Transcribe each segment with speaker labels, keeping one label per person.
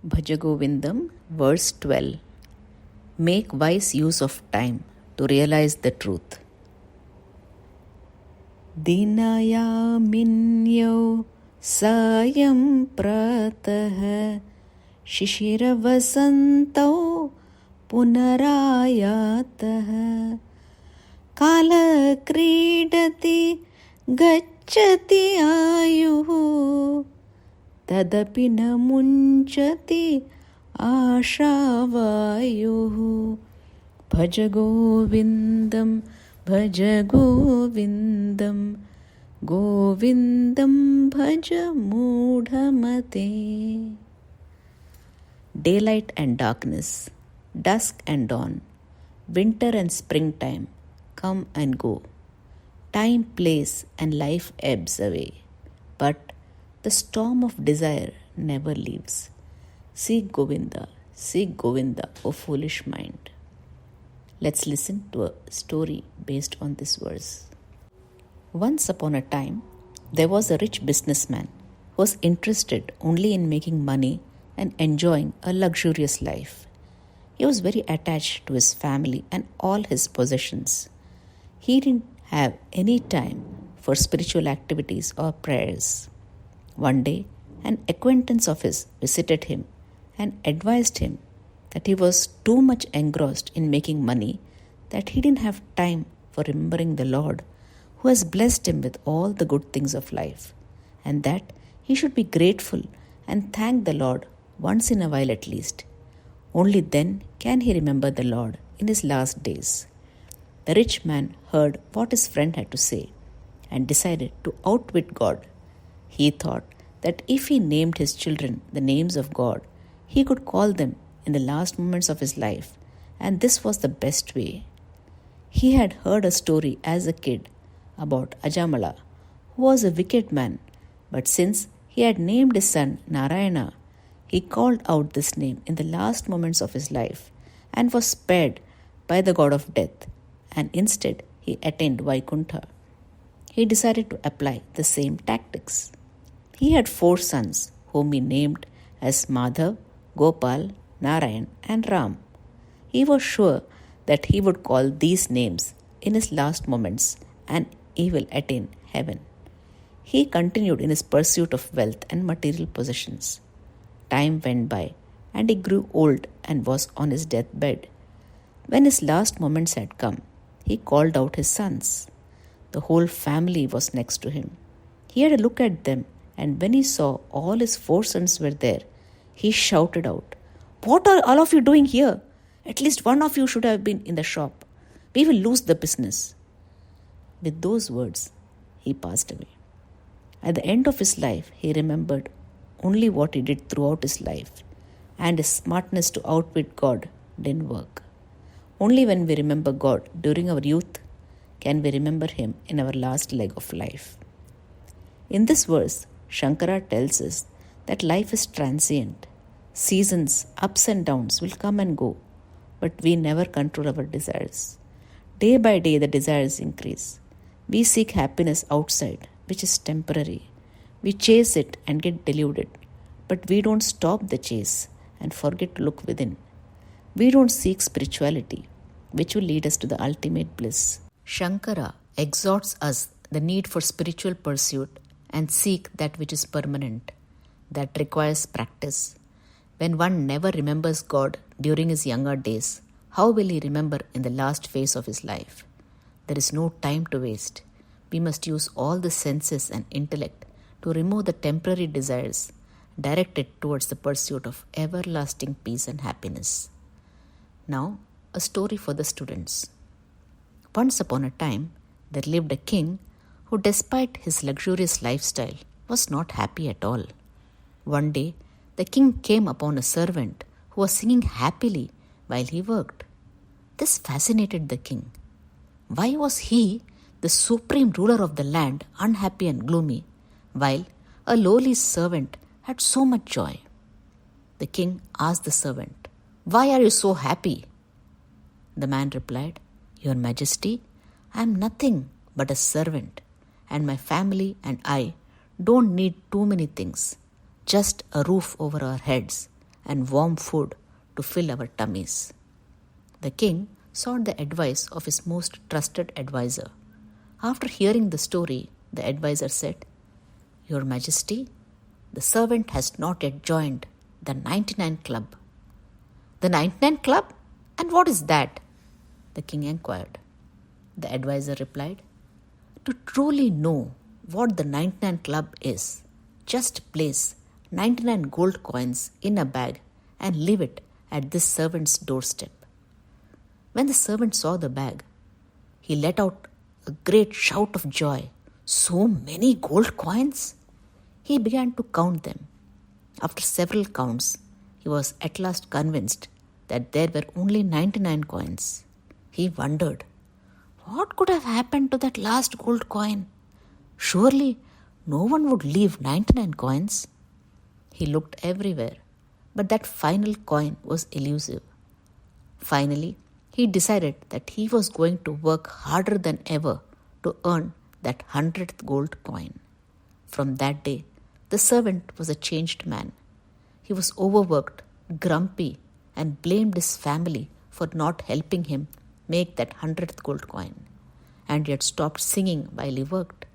Speaker 1: Bhaja Govindam, verse 12. Make wise use of time to realize the truth. Dinayaaminyau saayam praatah Shishiravasantau punaraayaatah Kaalah kriidati gachchhatyaayuh Tadapi mujncatyaashaavaayuh Bhaja Govindam, Bhaja Govindam, Govindam Bhaja Mudhamate. Daylight and darkness, dusk and dawn, winter and springtime come and go. Time plays and life ebbs away, but the storm of desire never leaves. Seek Govinda, O foolish mind. Let's listen to a story based on this verse. Once upon a time, there was a rich businessman who was interested only in making money and enjoying a luxurious life. He was very attached to his family and all his possessions. He didn't have any time for spiritual activities or prayers. One day, an acquaintance of his visited him and advised him that he was too much engrossed in making money that he didn't have time for remembering the Lord who has blessed him with all the good things of life, and that he should be grateful and thank the Lord once in a while at least. Only then can he remember the Lord in his last days. The rich man heard what his friend had to say and decided to outwit God. He thought that if he named his children the names of God, he could call them in the last moments of his life, and this was the best way. He had heard a story as a kid about Ajamala, who was a wicked man, but since he had named his son Narayana, he called out this name in the last moments of his life and was spared by the god of death, and instead he attained Vaikuntha. He decided to apply the same tactics. He had 4 sons whom he named as Madhav, Gopal, Narayan and Ram. He was sure that he would call these names in his last moments and he will attain heaven. He continued in his pursuit of wealth and material possessions. Time went by and he grew old and was on his deathbed. When his last moments had come, he called out his sons. The whole family was next to him. He had a look at them, and when he saw all his 4 sons were there, he shouted out, "What are all of you doing here? At least one of you should have been in the shop. We will lose the business." With those words, he passed away. At the end of his life, he remembered only what he did throughout his life, and his smartness to outwit God didn't work. Only when we remember God during our youth can we remember Him in our last leg of life. In this verse, Shankara tells us that life is transient. Seasons, ups and downs will come and go, but we never control our desires. Day by day, the desires increase. We seek happiness outside, which is temporary. We chase it and get deluded, but we don't stop the chase and forget to look within. We don't seek spirituality, which will lead us to the ultimate bliss. Shankara exhorts us the need for spiritual pursuit and seek that which is permanent, that requires practice. When one never remembers God during his younger days, how will he remember in the last phase of his life? There is no time to waste. We must use all the senses and intellect to remove the temporary desires directed towards the pursuit of everlasting peace and happiness. Now, a story for the students. Once upon a time, there lived a king who, despite his luxurious lifestyle, was not happy at all. One day, the king came upon a servant who was singing happily while he worked. This fascinated the king. Why was he, the supreme ruler of the land, unhappy and gloomy, while a lowly servant had so much joy? The king asked the servant, "Why are you so happy?" The man replied, "Your Majesty, I am nothing but a servant, and my family and I don't need too many things, just a roof over our heads and warm food to fill our tummies. The king sought the advice of his most trusted advisor. After hearing the story, the advisor said, "Your Majesty, the servant has not yet joined the 99 Club." "The 99 Club? And what is that?" the king inquired. The advisor replied, "To truly know what the 99 Club is, just place 99 gold coins in a bag and leave it at this servant's doorstep." When the servant saw the bag, he let out a great shout of joy. So many gold coins! He began to count them. After several counts, he was at last convinced that there were only 99 coins. He wondered, what could have happened to that last gold coin? Surely no one would leave 99 coins. He looked everywhere, but that final coin was elusive. Finally, he decided that he was going to work harder than ever to earn that 100th gold coin. From that day, the servant was a changed man. He was overworked, grumpy, and blamed his family for not helping him make that 100th gold coin, and he had stopped singing while he worked.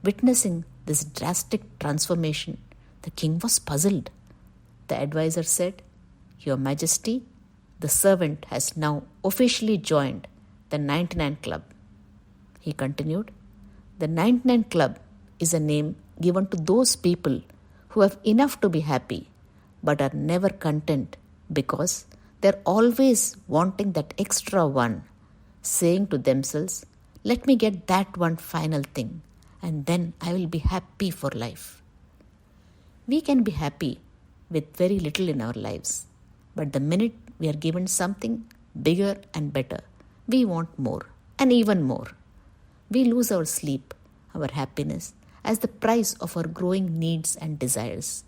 Speaker 1: Witnessing this drastic transformation, the king was puzzled. The advisor said, "Your Majesty, the servant has now officially joined the 99 Club." He continued, "The 99 Club is a name given to those people who have enough to be happy but are never content because they're always wanting that extra one, saying to themselves, 'Let me get that one final thing and then I will be happy for life.'" We can be happy with very little in our lives, but the minute we are given something bigger and better, we want more and even more. We lose our sleep, our happiness, as the price of our growing needs and desires.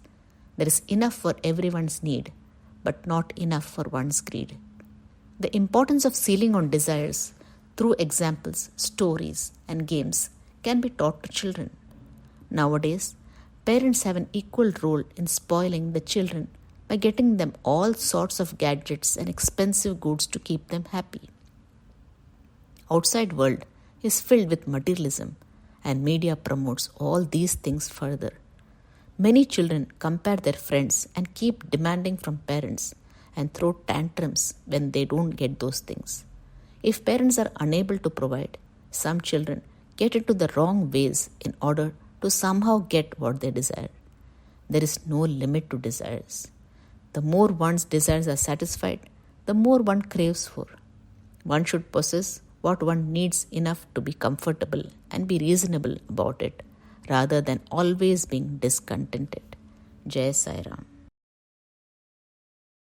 Speaker 1: There is enough for everyone's need, but not enough for one's greed. The importance of sealing on desires through examples, stories, and games can be taught to children. Nowadays, parents have an equal role in spoiling the children by getting them all sorts of gadgets and expensive goods to keep them happy. Outside world is filled with materialism, and media promotes all these things further. Many children compare their friends and keep demanding from parents and throw tantrums when they don't get those things. If parents are unable to provide, some children get into the wrong ways in order to somehow get what they desire. There is no limit to desires. The more one's desires are satisfied, the more one craves for. One should possess what one needs enough to be comfortable and be reasonable about it, rather than always being discontented. Jai Sai Ram.